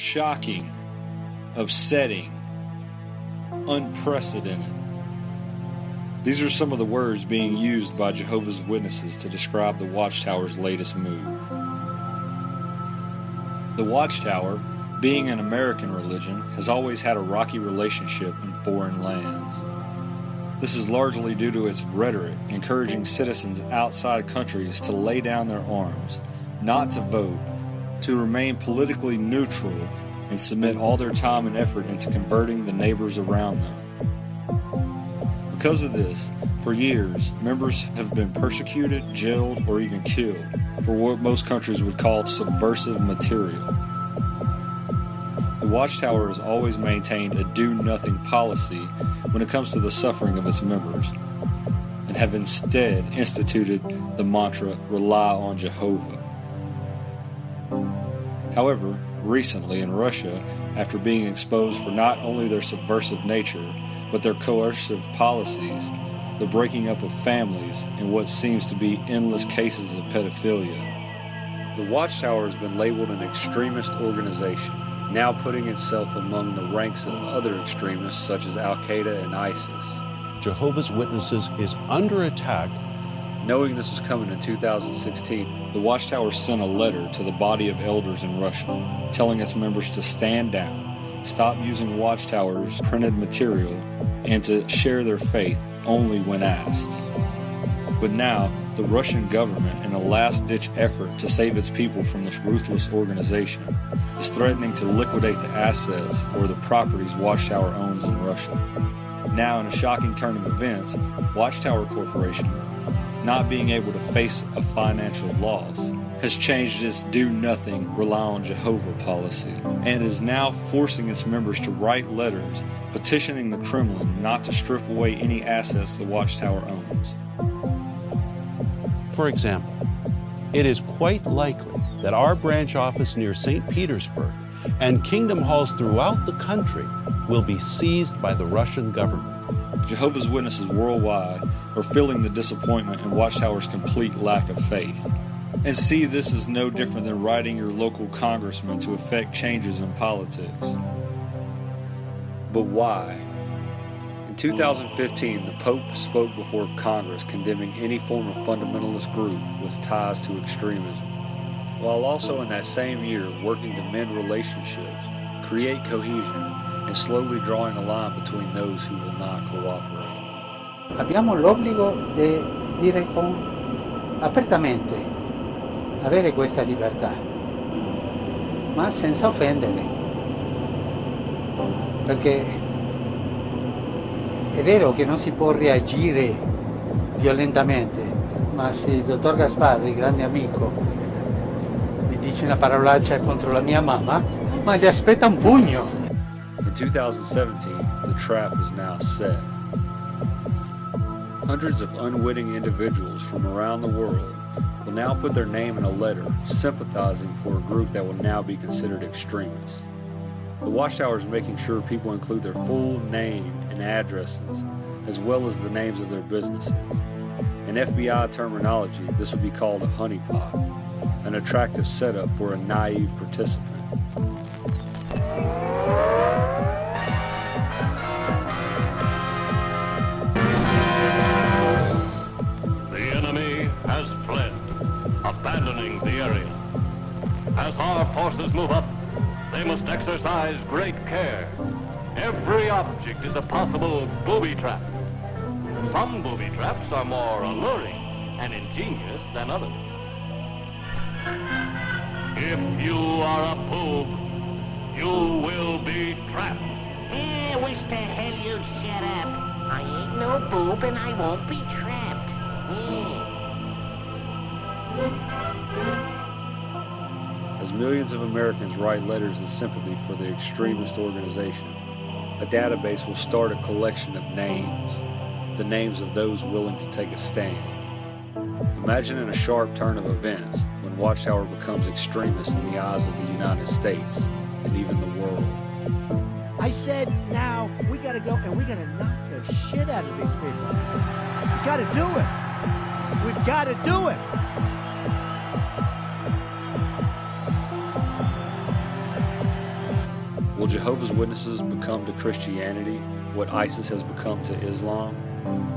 shocking, upsetting, unprecedented. These are some of the words being used by Jehovah's Witnesses to describe the Watchtower's latest move. The Watchtower, being an American religion, has always had a rocky relationship in foreign lands. This is largely due to its rhetoric, encouraging citizens outside countries to lay down their arms, not to vote, to remain politically neutral, and submit all their time and effort into converting the neighbors around them. Because of this, for years, members have been persecuted, jailed, or even killed for what most countries would call subversive material. The Watchtower has always maintained a do-nothing policy when it comes to the suffering of its members, and have instead instituted the mantra, "Rely on Jehovah." However, recently in Russia, after being exposed for not only their subversive nature, but their coercive policies, the breaking up of families, and what seems to be endless cases of pedophilia, the Watchtower has been labeled an extremist organization, now putting itself among the ranks of other extremists such as Al-Qaeda and ISIS. Jehovah's Witnesses is under attack. Knowing this was coming in 2016, the Watchtower sent a letter to the body of elders in Russia, telling its members to stand down, stop using Watchtower's printed material, and to share their faith only when asked. But now, the Russian government, in a last-ditch effort to save its people from this ruthless organization, is threatening to liquidate the assets or the properties Watchtower owns in Russia. Now, in a shocking turn of events, Watchtower Corporation, not being able to face a financial loss, has changed its do-nothing, rely on Jehovah policy, and is now forcing its members to write letters petitioning the Kremlin not to strip away any assets the Watchtower owns. For example, it is quite likely that our branch office near St. Petersburg and kingdom halls throughout the country will be seized by the Russian government. Jehovah's Witnesses worldwide are feeling the disappointment in Watchtower's complete lack of faith, and see this as no different than writing your local congressman to effect changes in politics. But why? In 2015, the Pope spoke before Congress condemning any form of fundamentalist group with ties to extremism, while also in that same year working to mend relationships, create cohesion, and slowly drawing a line between those who will not cooperate. Abbiamo l'obbligo di dire apertamente, avere questa libertà, ma senza offendere, perché è vero che non si può reagire violentamente, ma se il dottor Gasparri, grande amico, mi dice una parolaccia contro la mia mamma, ma gli aspetta un pugno. In 2017, the trap is now set. Hundreds of unwitting individuals from around the world will now put their name in a letter sympathizing for a group that will now be considered extremist. The Watchtower is making sure people include their full name and addresses, as well as the names of their businesses. In FBI terminology, this would be called a honeypot, an attractive setup for a naive participant. Abandoning the area. As our forces move up, they must exercise great care. Every object is a possible booby trap. Some booby traps are more alluring and ingenious than others. If you are a boob, you will be trapped. Wish to hell you'd shut up. I ain't no boob and I won't be trapped. As millions of Americans write letters in sympathy for the extremist organization, a database will start a collection of names, the names of those willing to take a stand. Imagine in a sharp turn of events when Watchtower becomes extremist in the eyes of the United States and even the world. I said now we gotta go and we gotta knock the shit out of these people. We gotta do it. We've gotta do it. Will Jehovah's Witnesses become to Christianity what ISIS has become to Islam?